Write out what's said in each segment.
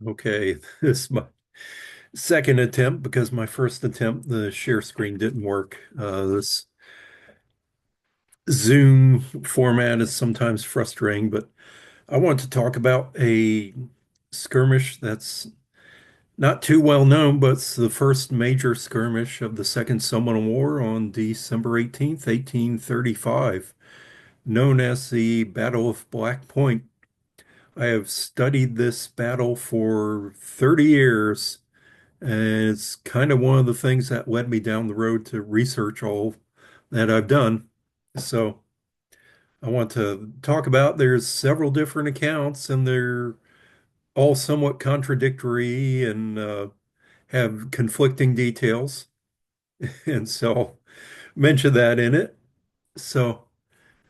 Okay, this is my second attempt because my first attempt, the share screen didn't work. This Zoom format is sometimes frustrating, but I want to talk about a skirmish that's not too well known, but it's the first major skirmish of the Second Seminole War on December 18th, 1835, known as the Battle of Black Point. I have studied this battle for 30 years. And it's kind of one of the things that led me down the road to research all that I've done. So I want to talk about there's several different accounts and they're all somewhat contradictory and have conflicting details. And so I'll mention that in it. So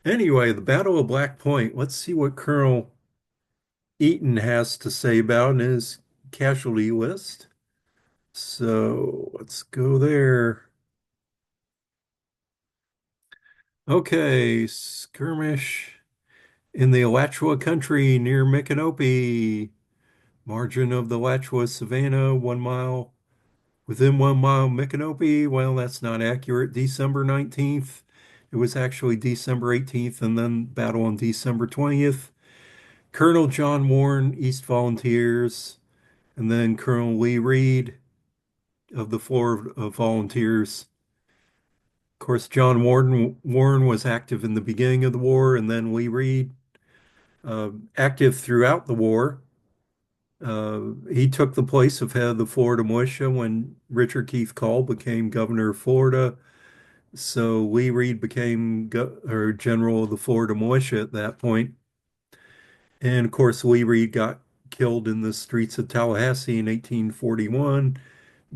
anyway, the Battle of Black Point, let's see what Colonel Eaton has to say about in his casualty list. So let's go there. Okay, skirmish in the Alachua country near Micanopy, margin of the Alachua Savannah, 1 mile. Within 1 mile, Micanopy. Well, that's not accurate. December 19th. It was actually December 18th, and then battle on December 20th. Colonel John Warren, East Volunteers, and then Colonel Lee Reed of the Florida Volunteers. Of course, Warren was active in the beginning of the war, and then Lee Reed active throughout the war. He took the place of head of the Florida Militia when Richard Keith Call became governor of Florida. So Lee Reed became or general of the Florida Militia at that point. And of course, Lee Reed got killed in the streets of Tallahassee in 1841,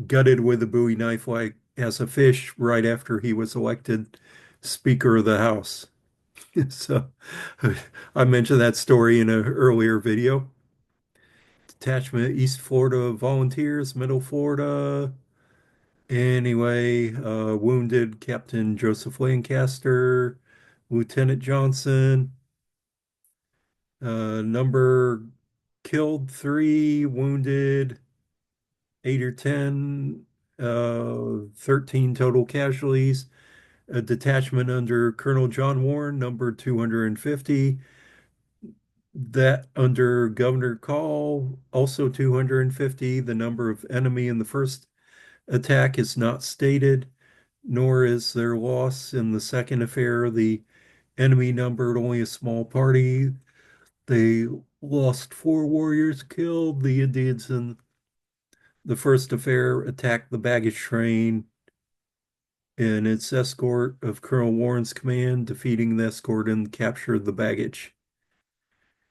gutted with a Bowie knife like as a fish right after he was elected Speaker of the House. So I mentioned that story in an earlier video. Detachment East Florida Volunteers, Middle Florida. Anyway, wounded Captain Joseph Lancaster, Lieutenant Johnson, number killed 3, wounded 8 or 10, 13 total casualties. A detachment under Colonel John Warren, number 250. That under Governor Call, also 250. The number of enemy in the first attack is not stated, nor is their loss in the second affair. The enemy numbered only a small party. They lost 4 warriors killed. The Indians in the first affair attacked the baggage train and its escort of Colonel Warren's command, defeating the escort and captured the baggage.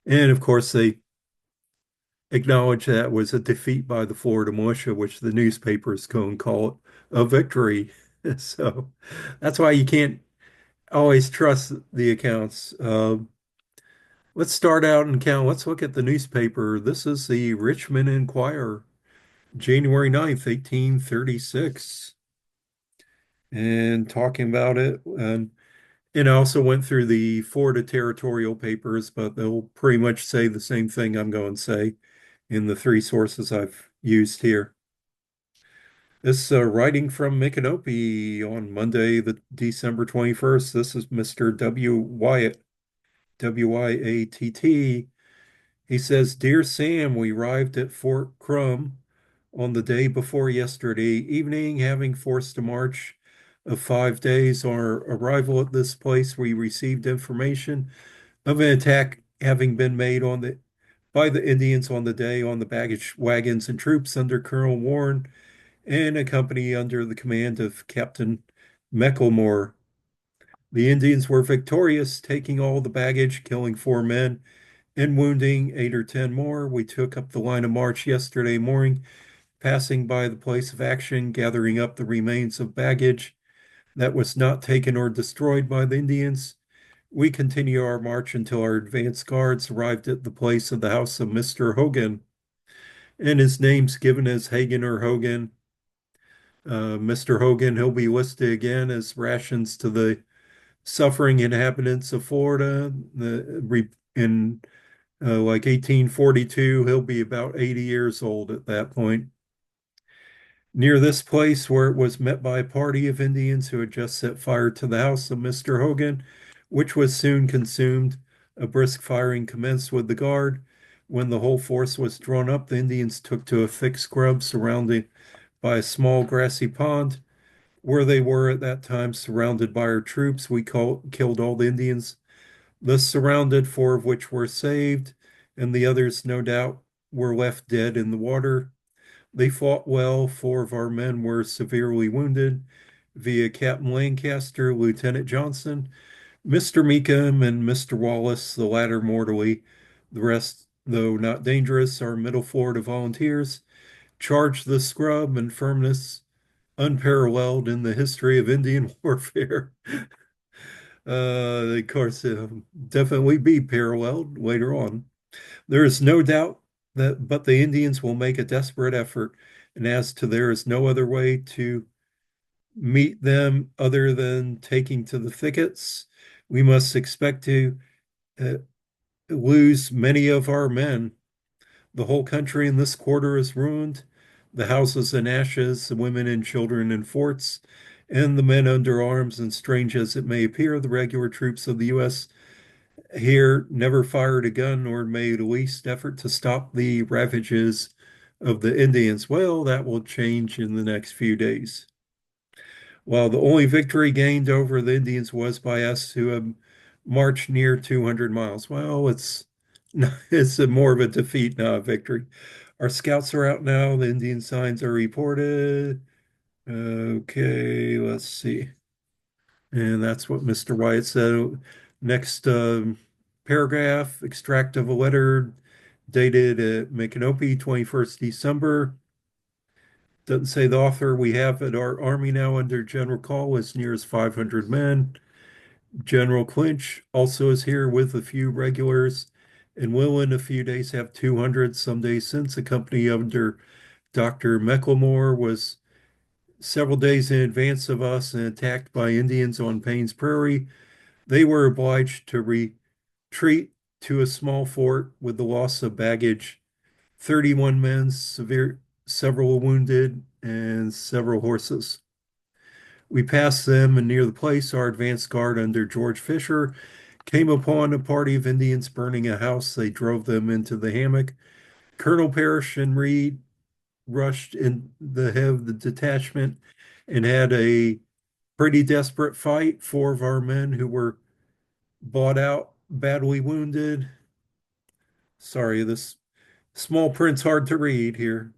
And of course, they acknowledged that was a defeat by the Florida militia, which the newspapers go and call it a victory. So that's why you can't always trust the accounts. Let's start out and count. Let's look at the newspaper. This is the Richmond Enquirer, January 9th, 1836, and talking about it. And I also went through the Florida territorial papers, but they'll pretty much say the same thing I'm going to say in the three sources I've used here. This writing from Micanopy on Monday, the December 21st. This is Mr. W. Wyatt, Wyatt. He says, Dear Sam, we arrived at Fort Crum on the day before yesterday evening, having forced a march of 5 days. On our arrival at this place, we received information of an attack having been made by the Indians on the day on the baggage wagons and troops under Colonel Warren and a company under the command of Captain Mecklemore. The Indians were victorious, taking all the baggage, killing 4 men, and wounding 8 or 10 more. We took up the line of march yesterday morning, passing by the place of action, gathering up the remains of baggage that was not taken or destroyed by the Indians. We continue our march until our advance guards arrived at the place of the house of Mr. Hogan, and his name's given as Hagan or Hogan. Mr. Hogan, he'll be listed again as rations to the suffering inhabitants of Florida. In like 1842. He'll be about 80 years old at that point. Near this place, where it was met by a party of Indians who had just set fire to the house of Mr. Hogan, which was soon consumed, a brisk firing commenced with the guard. When the whole force was drawn up, the Indians took to a thick scrub surrounded by a small grassy pond. Where they were at that time surrounded by our troops, killed all the Indians, thus surrounded, four of which were saved, and the others, no doubt, were left dead in the water. They fought well. Four of our men were severely wounded via Captain Lancaster, Lieutenant Johnson, Mr. Meekham, and Mr. Wallace, the latter mortally. The rest, though not dangerous, are Middle Florida volunteers, charged the scrub and firmness unparalleled in the history of Indian warfare. Of course, definitely be paralleled later on. There is no doubt that, but the Indians will make a desperate effort. And as to there is no other way to meet them other than taking to the thickets, we must expect to uh, lose many of our men. The whole country in this quarter is ruined, the houses in ashes, the women and children in forts, and the men under arms. And strange as it may appear, the regular troops of the U.S. here never fired a gun or made the least effort to stop the ravages of the Indians. Well, that will change in the next few days. While the only victory gained over the Indians was by us who have marched near 200 miles. Well, it's more of a defeat, not a victory. Our scouts are out now. The Indian signs are reported. Okay, let's see. And that's what Mr. Wyatt said. Next paragraph, extract of a letter dated at Micanopy, 21st December. Doesn't say the author. We have at our army now under General Call as near as 500 men. General Clinch also is here with a few regulars and will in a few days have 200. Some days since, a company under Dr. Mecklemore was several days in advance of us and attacked by Indians on Payne's Prairie. They were obliged to retreat to a small fort with the loss of baggage, 31 men, several wounded, and several horses. We passed them, and near the place, our advance guard under George Fisher came upon a party of Indians burning a house. They drove them into the hammock. Colonel Parrish and Reed rushed in the head of the detachment and had a pretty desperate fight. Four of our men who were bought out, badly wounded. Sorry, this small print's hard to read here.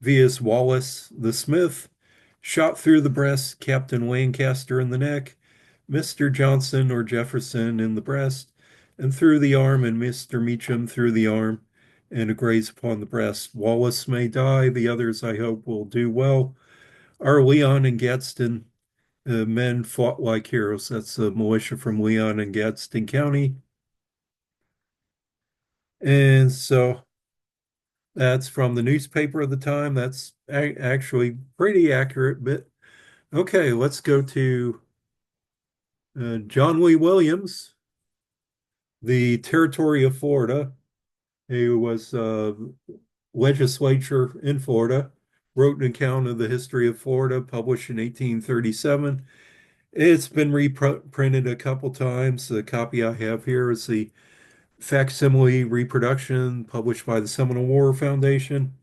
Vias Wallace, the smith, shot through the breast, Captain Lancaster in the neck, Mr. Johnson or Jefferson in the breast, and through the arm, and Mr. Meacham through the arm, and a graze upon the breast. Wallace may die, the others, I hope, will do well. Our Leon and Gadsden men fought like heroes. That's the militia from Leon and Gadsden County. And so that's from the newspaper of the time. That's actually pretty accurate. But okay, let's go to John Lee Williams, the territory of Florida, who was legislature in Florida, wrote an account of the history of Florida, published in 1837. It's been reprinted a couple times. The copy I have here is the facsimile reproduction published by the Seminole War Foundation.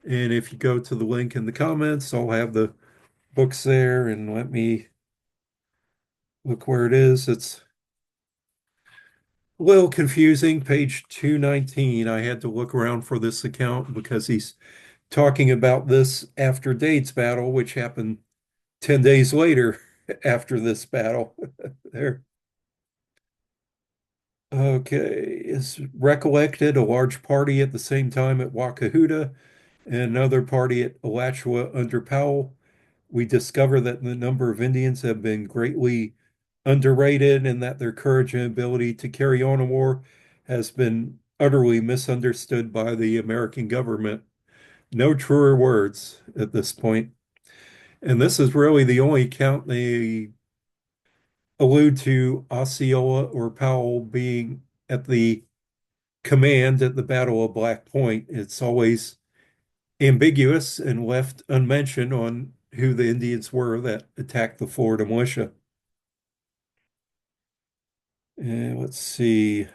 And if you go to the link in the comments, I'll have the books there. And let me look where it is. It's a little confusing. Page 219. I had to look around for this account because he's talking about this after Dade's battle, which happened 10 days later after this battle. There. Okay. Is recollected a large party at the same time at Wakahuta and another party at Alachua under Powell. We discover that the number of Indians have been greatly underrated and that their courage and ability to carry on a war has been utterly misunderstood by the American government. No truer words at this point. And this is really the only account they allude to Osceola or Powell being at the command at the Battle of Black Point. It's always ambiguous and left unmentioned on who the Indians were that attacked the Florida militia. And let's see.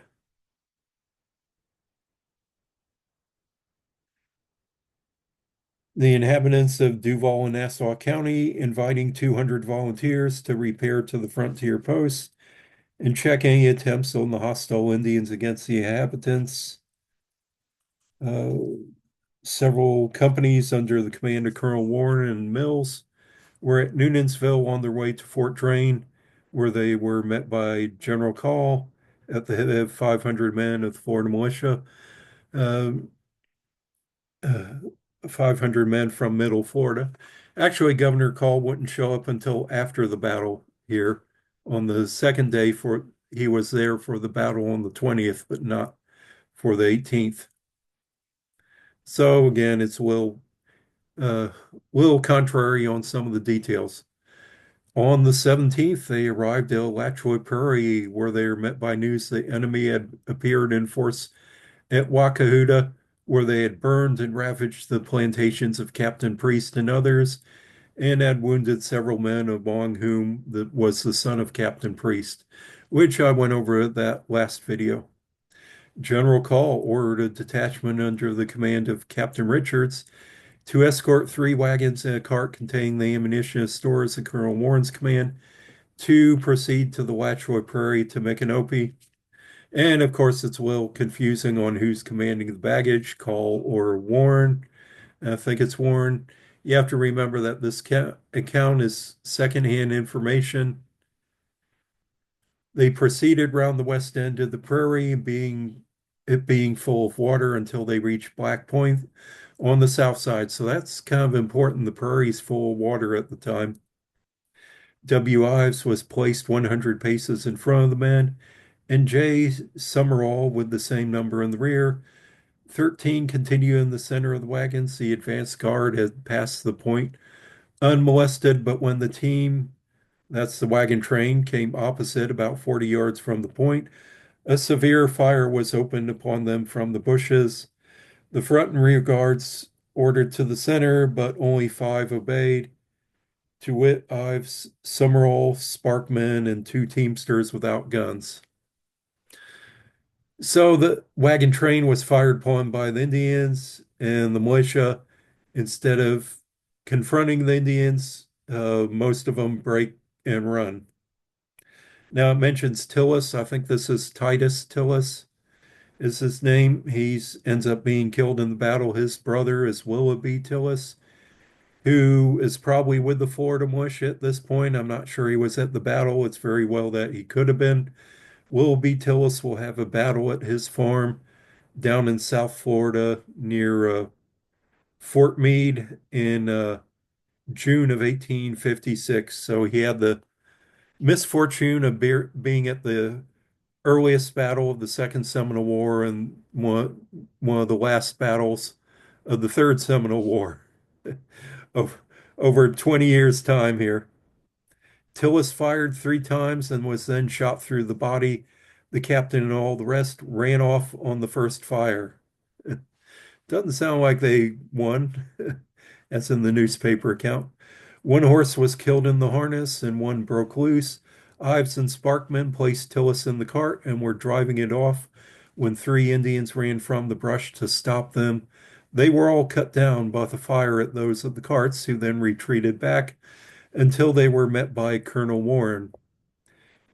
The inhabitants of Duval and Nassau County inviting 200 volunteers to repair to the frontier posts and check any attempts on the hostile Indians against the inhabitants. Uh, Several companies under the command of Colonel Warren and Mills were at Noonensville on their way to Fort Drane, where they were met by General Call at the head of 500 men of the Florida Militia. Um, uh, 500 men from Middle Florida. Actually, Governor Call wouldn't show up until after the battle here on the second day for he was there for the battle on the 20th, but not for the 18th. So again, it's uh, little contrary on some of the details. On the 17th, they arrived at Alachua Prairie, where they were met by news the enemy had appeared in force at Wakahuta, where they had burned and ravaged the plantations of Captain Priest and others, and had wounded several men, among whom was the son of Captain Priest, which I went over at that last video. General Call ordered a detachment under the command of Captain Richards to escort 3 wagons and a cart containing the ammunition and stores of Colonel Warren's command to proceed to the Alachua Prairie to Micanopy. And of course, it's a little confusing on who's commanding the baggage, Call or Warren. I think it's Warren. You have to remember that this account is secondhand information. They proceeded round the west end of the prairie, it being full of water until they reached Black Point on the south side. So that's kind of important. The prairie's full of water at the time. W. Ives was placed 100 paces in front of the men, and J. Summerall with the same number in the rear. 13 continued in the center of the wagons. The advance guard had passed the point unmolested, but when the team, that's the wagon train, came opposite about 40 yards from the point, a severe fire was opened upon them from the bushes. The front and rear guards ordered to the center, but only 5 obeyed. To wit, Ives, Summerall, Sparkman, and 2 teamsters without guns. So the wagon train was fired upon by the Indians, and the militia, instead of confronting the Indians, most of them break and run. Now it mentions Tillis. I think this is Titus Tillis is his name. He's ends up being killed in the battle. His brother is Willoughby Tillis, who is probably with the Florida militia at this point. I'm not sure he was at the battle. It's very well that he could have been. Willoughby Tillis will have a battle at his farm down in South Florida near Fort Meade in June of 1856. So he had the misfortune of being at the earliest battle of the Second Seminole War and one of the last battles of the Third Seminole War of over 20 years' time here. Tillis fired 3 times and was then shot through the body. The captain and all the rest ran off on the first fire. It doesn't sound like they won, as in the newspaper account. 1 horse was killed in the harness and 1 broke loose. Ives and Sparkman placed Tillis in the cart and were driving it off when 3 Indians ran from the brush to stop them. They were all cut down by the fire at those of the carts, who then retreated back until they were met by Colonel Warren.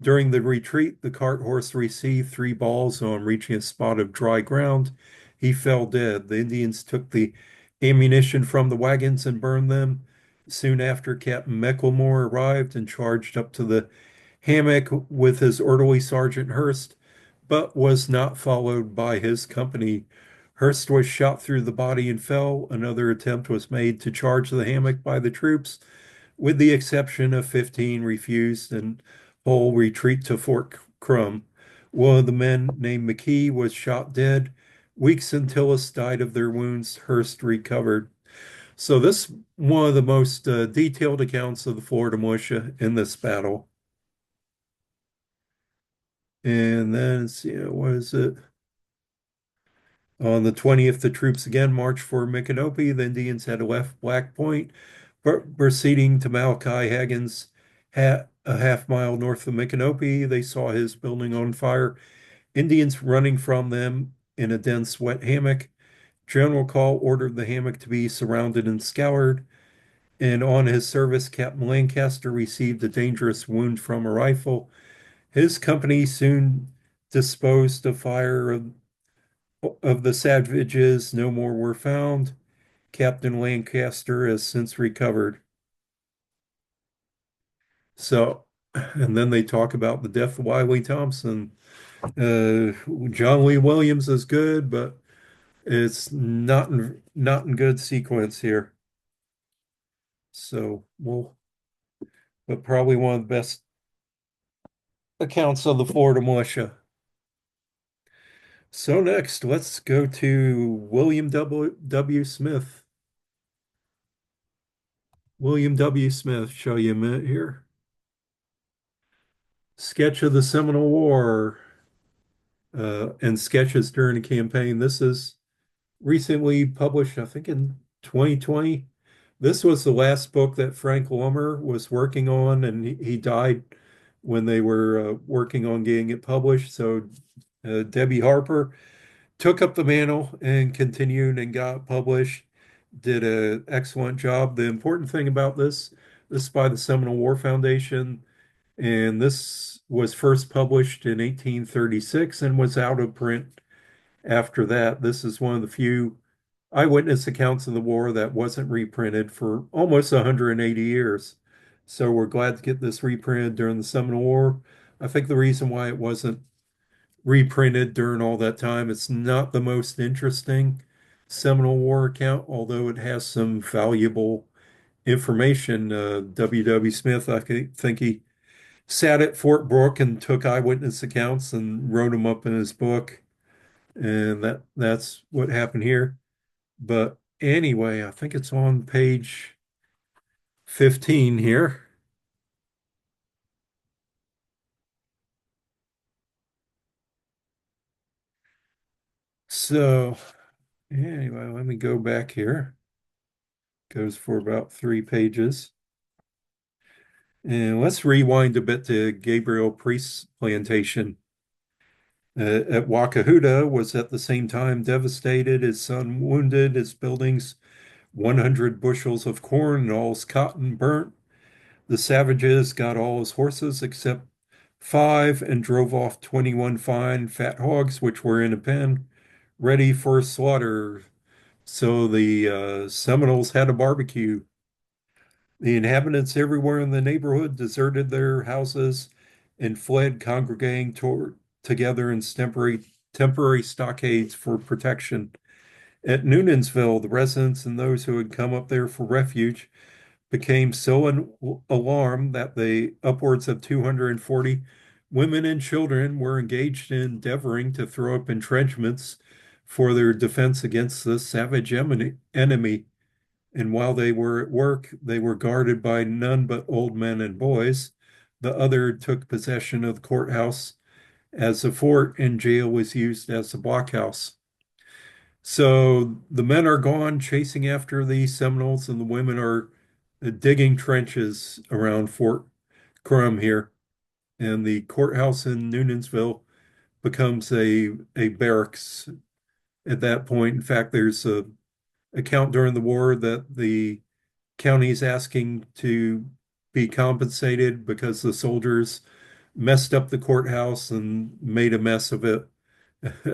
During the retreat, the cart horse received 3 balls on reaching a spot of dry ground. He fell dead. The Indians took the ammunition from the wagons and burned them. Soon after, Captain Mecklemore arrived and charged up to the hammock with his orderly Sergeant Hurst, but was not followed by his company. Hurst was shot through the body and fell. Another attempt was made to charge the hammock by the troops, with the exception of 15 refused and whole retreat to Fort Crum. One of the men named McKee was shot dead. Weeks until Tillis died of their wounds, Hurst recovered. So this one of the most detailed accounts of the Florida militia in this battle. And then, see, what is it? On the 20th, the troops again marched for Micanopy. The Indians had left Black Point, but proceeding to Malachi Hagen's a half mile north of Micanopy. They saw his building on fire. Indians running from them in a dense, wet hammock. General Call ordered the hammock to be surrounded and scoured. And on his service, Captain Lancaster received a dangerous wound from a rifle. His company soon disposed of fire of the savages. No more were found. Captain Lancaster has since recovered. So, and then they talk about the death of Wiley Thompson. Uh, John Lee Williams is good, but it's not in good sequence here. So, well, but probably one of the best accounts of the Florida militia. So next, let's go to William W. Smith. William W. Smith, show you a minute here. Sketch of the Seminole War and sketches during the campaign. This is recently published, I think in 2020. This was the last book that Frank Lummer was working on, and he died when they were working on getting it published. So Debbie Harper took up the mantle and continued and got published. Did an excellent job. The important thing about this is by the Seminole War Foundation, and this was first published in 1836 and was out of print after that. This is one of the few eyewitness accounts of the war that wasn't reprinted for almost 180 years. So we're glad to get this reprinted during the Seminole War. I think the reason why it wasn't reprinted during all that time, it's not the most interesting Seminole War account, although it has some valuable information. W. W. Smith, I think he sat at Fort Brooke and took eyewitness accounts and wrote them up in his book. And that's what happened here. But anyway, I think it's on page 15 here. So anyway, let me go back here. Goes for about 3 pages. And let's rewind a bit to Gabriel Priest's plantation. At Wakahuta was at the same time devastated, his son wounded, his buildings 100 bushels of corn and all his cotton burnt. The savages got all his horses except five and drove off 21 fine fat hogs, which were in a pen, ready for slaughter. So the Seminoles had a barbecue. The inhabitants everywhere in the neighborhood deserted their houses and fled, congregating together in temporary stockades for protection. At Noonensville, the residents and those who had come up there for refuge became so alarmed that the upwards of 240 women and children were engaged in endeavoring to throw up entrenchments for their defense against the savage enemy. And while they were at work, they were guarded by none but old men and boys. The other took possession of the courthouse as a fort, and jail was used as a blockhouse. So the men are gone chasing after the Seminoles, and the women are digging trenches around Fort Crum here. And the courthouse in Noonensville becomes a barracks at that point. In fact, there's a account during the war that the county is asking to be compensated because the soldiers messed up the courthouse and made a mess of it.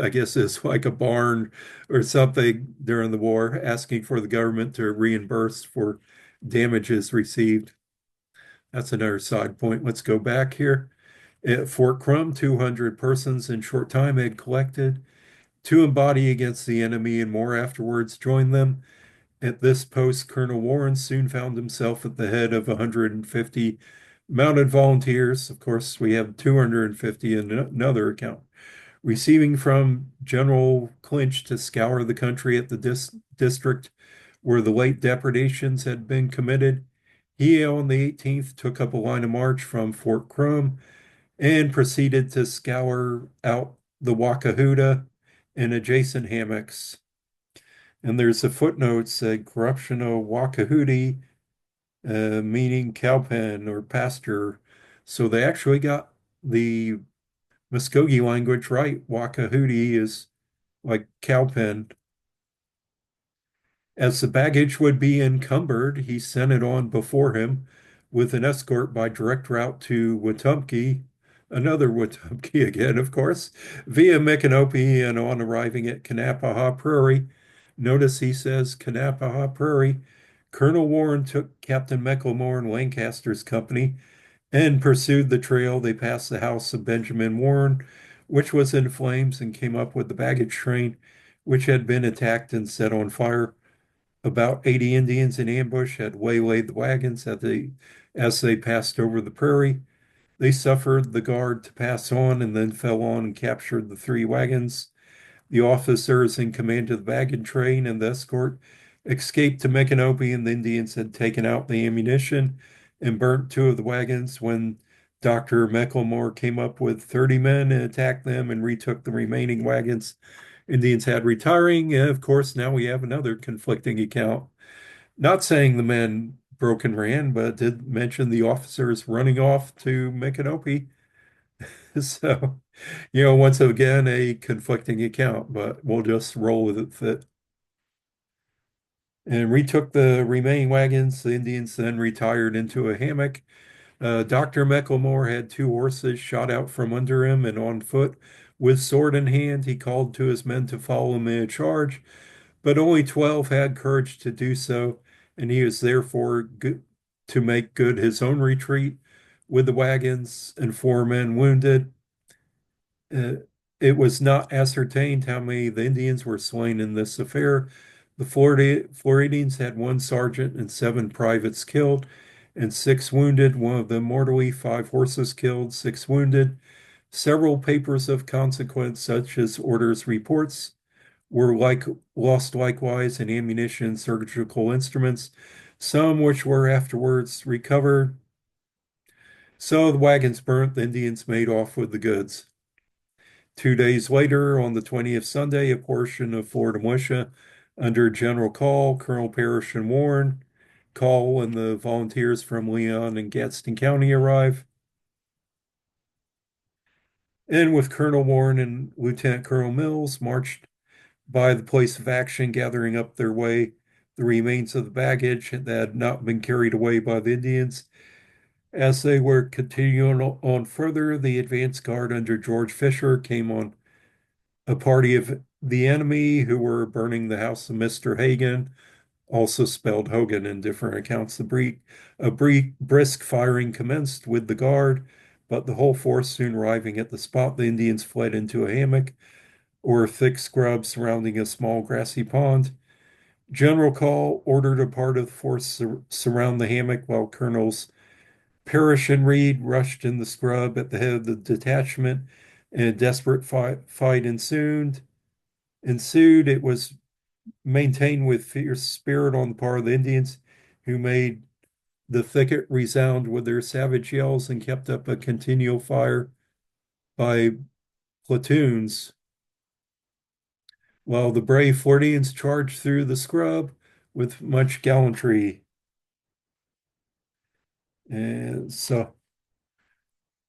I guess it's like a barn or something during the war, asking for the government to reimburse for damages received. That's another side point. Let's go back here. At Fort Crum, 200 persons in short time had collected to embody against the enemy, and more afterwards joined them. At this post, Colonel Warren soon found himself at the head of 150 mounted volunteers. Of course, we have 250 in another account. Receiving from General Clinch to scour the country at the district where the late depredations had been committed, he on the 18th took up a line of march from Fort Crum and proceeded to scour out the Wakahuta and adjacent hammocks. And there's a footnote said corruption of Wakahudi, meaning cowpen or pasture. So they actually got the Muskogee language right. Wakahudi is like cowpen. As the baggage would be encumbered, he sent it on before him with an escort by direct route to Wetumpka, another Wetumpka again, of course, via Micanopy and on arriving at Kanapaha Prairie. Notice he says Kanapaha Prairie. Colonel Warren took Captain McLemore and Lancaster's company and pursued the trail. They passed the house of Benjamin Warren, which was in flames, and came up with the baggage train, which had been attacked and set on fire. About 80 Indians in ambush had waylaid the wagons as they passed over the prairie. They suffered the guard to pass on and then fell on and captured the three wagons. The officers in command of the wagon train and the escort escaped to Micanopy, and the Indians had taken out the ammunition and burnt two of the wagons when Dr. McLemore came up with 30 men and attacked them and retook the remaining wagons. Indians had retiring. And of course, now we have another conflicting account. Not saying the men broke and ran, but did mention the officers running off to Micanopy. So, once again, a conflicting account, but we'll just roll with it. And retook the remaining wagons. The Indians then retired into a hammock. Dr. McLemore had two horses shot out from under him, and on foot, with sword in hand, he called to his men to follow him in a charge, but only 12 had courage to do so, and he was therefore good to make good his own retreat with the wagons and four men wounded. Uh, it was not ascertained how many of the Indians were slain in this affair. The Floridians had one sergeant and seven privates killed and six wounded, one of them mortally, five horses killed, six wounded. Several papers of consequence, such as orders, reports, were lost likewise, and ammunition and surgical instruments, some which were afterwards recovered. So the wagons burnt, the Indians made off with the goods. 2 days later, on the 20th Sunday, a portion of Florida militia under General Col, Colonel Parrish and Warren, Col and the volunteers from Leon and Gadsden County arrive. And with Colonel Warren and Lieutenant Colonel Mills marched by the place of action, gathering up their way the remains of the baggage that had not been carried away by the Indians. As they were continuing on further, the advance guard under George Fisher came on a party of the enemy who were burning the house of Mr. Hagan, also spelled Hogan in different accounts. Brisk firing commenced with the guard, but the whole force soon arriving at the spot, the Indians fled into a hammock or thick scrub surrounding a small grassy pond. General Call ordered a part of the force to surround the hammock while Colonels Parrish and Reed rushed in the scrub at the head of the detachment, and a desperate fight ensued. It was maintained with fierce spirit on the part of the Indians, who made the thicket resound with their savage yells and kept up a continual fire by platoons, while the brave Floridians charged through the scrub with much gallantry. And so,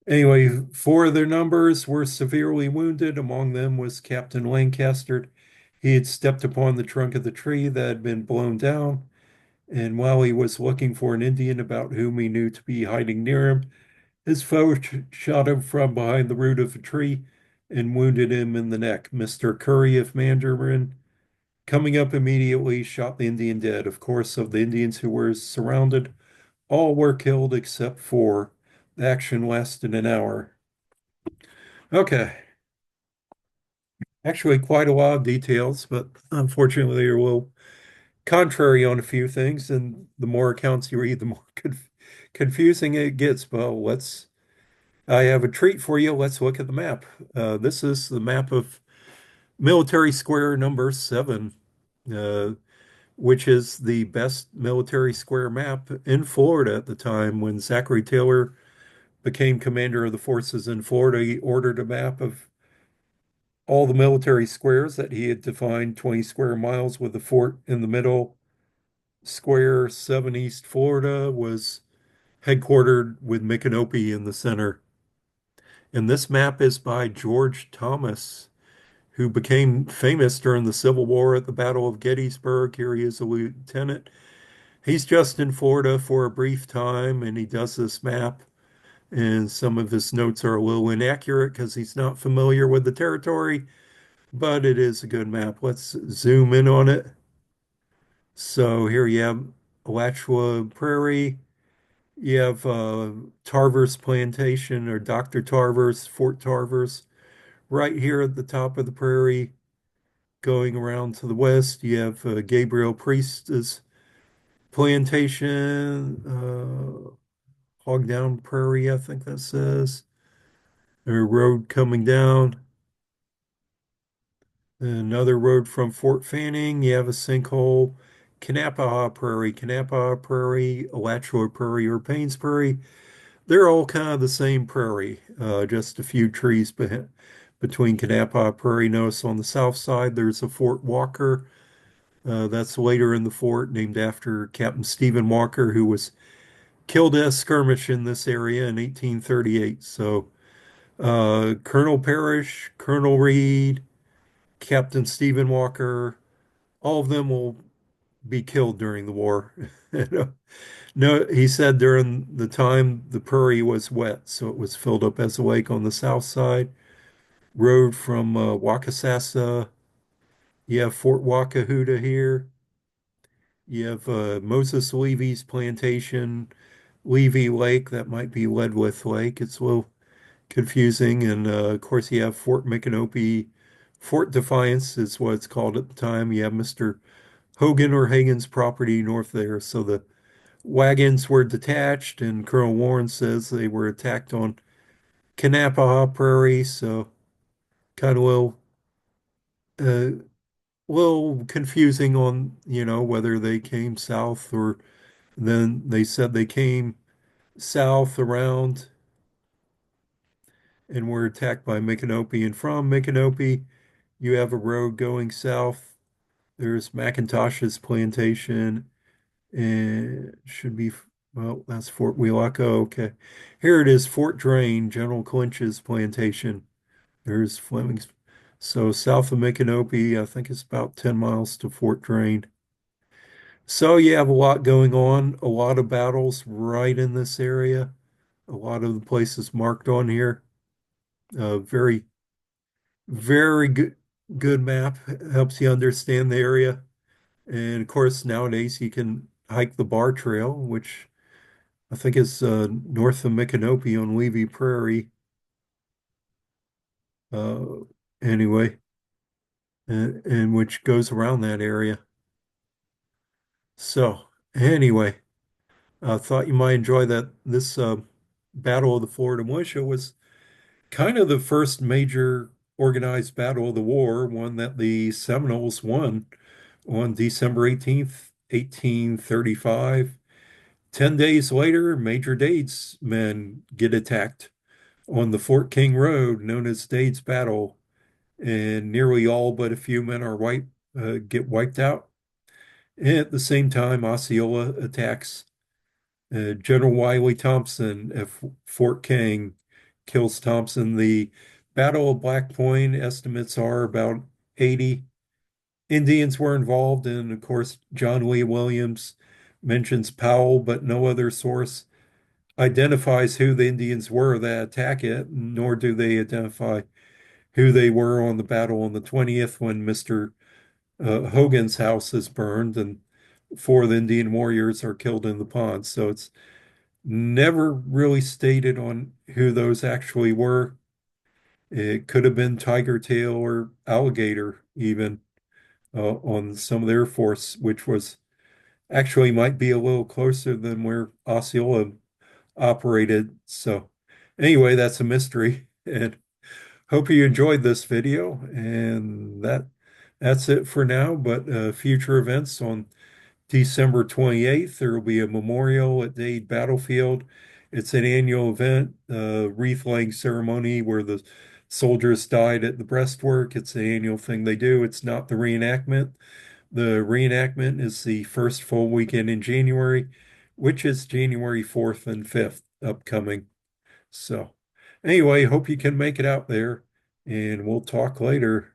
anyway, four of their numbers were severely wounded. Among them was Captain Lancaster. He had stepped upon the trunk of the tree that had been blown down, and while he was looking for an Indian about whom he knew to be hiding near him, his foe shot him from behind the root of a tree and wounded him in the neck. Mr. Curry of Mandarin, coming up immediately, shot the Indian dead. Of course, of the Indians who were surrounded, all were killed except four. The action lasted an hour. Okay, actually, quite a lot of details, but unfortunately, they're a little contrary on a few things. And the more accounts you read, the more confusing it gets. Well, I have a treat for you. Let's look at the map. This is the map of Military Square number 7, uh, which is the best military square map in Florida at the time. When Zachary Taylor became commander of the forces in Florida, he ordered a map of all the military squares that he had defined, 20 square miles with the fort in the middle. Square 7 East Florida was headquartered with Micanopy in the center. And this map is by George Thomas, who became famous during the Civil War at the Battle of Gettysburg. Here he is a lieutenant. He's just in Florida for a brief time, and he does this map. And some of his notes are a little inaccurate because he's not familiar with the territory, but it is a good map. Let's zoom in on it. So here you have Alachua Prairie. You have Tarver's Plantation or Dr. Tarver's, Fort Tarver's. Right here at the top of the prairie, going around to the west, you have Gabriel Priest's plantation, Hog Down Prairie, I think that says. There's a road coming down. Another road from Fort Fanning. You have a sinkhole. Kanapaha Prairie, Kanapaha Prairie, Alachua Prairie, or Paynes Prairie. They're all kind of the same prairie, just a few trees between Kanapaha Prairie. Notice on the south side, there's a Fort Walker. That's later in the fort, named after Captain Stephen Walker, who was killed at a skirmish in this area in 1838. So, Colonel Parrish, Colonel Reed, Captain Stephen Walker, all of them will be killed during the war. No, he said during the time the prairie was wet, so it was filled up as a lake on the south side. Road from Wakasasa. You have Fort Wakahuta here. You have Moses Levy's plantation, Levy Lake. That might be Ledwith Lake. It's a little confusing. And of course, you have Fort Micanopy. Fort Defiance is what it's called at the time. You have Mr. Hogan or Hagen's property north there. So the wagons were detached, and Colonel Warren says they were attacked on Kanapaha Prairie. So kind of uh, little confusing on, whether they came south or then they said they came south around and were attacked by Micanopy. And from Micanopy, you have a road going south. There's McIntosh's plantation and it should be, well, that's Fort Wheelaco. Okay. Here it is, Fort Drain, General Clinch's plantation. There's Fleming's. So south of Micanopy, I think it's about 10 miles to Fort Drain. So you have a lot going on, a lot of battles right in this area. A lot of the places marked on here. Very, very good map. Helps you understand the area. And of course, nowadays you can hike the Bar Trail, which I think is north of Micanopy on Levy Prairie. Uh, anyway, and which goes around that area. So anyway, I thought you might enjoy that. This Battle of the Florida Militia was kind of the first major organized battle of the war, one that the Seminoles won on December 18th, 1835. 10 days later, Major Dade's men get attacked on the Fort King Road, known as Dade's Battle, and nearly all but a few men are get wiped out. And at the same time, Osceola attacks General Wiley Thompson at Fort King, kills Thompson. The Battle of Black Point estimates are about 80 Indians were involved, and of course, John Lee Williams mentions Powell, but no other source identifies who the Indians were that attack it, nor do they identify who they were on the battle on the 20th when Mr. Hogan's house is burned and four of the Indian warriors are killed in the pond. So it's never really stated on who those actually were. It could have been Tiger Tail or Alligator even on some of their force, which was actually might be a little closer than where Osceola operated. So anyway, that's a mystery. And hope you enjoyed this video. And that's it for now. But future events on December 28th, there will be a memorial at Dade Battlefield. It's an annual event, wreath laying ceremony where the soldiers died at the breastwork. It's the annual thing they do. It's not the reenactment. The reenactment is the first full weekend in January, which is January 4th and 5th upcoming. So, anyway, hope you can make it out there, and we'll talk later.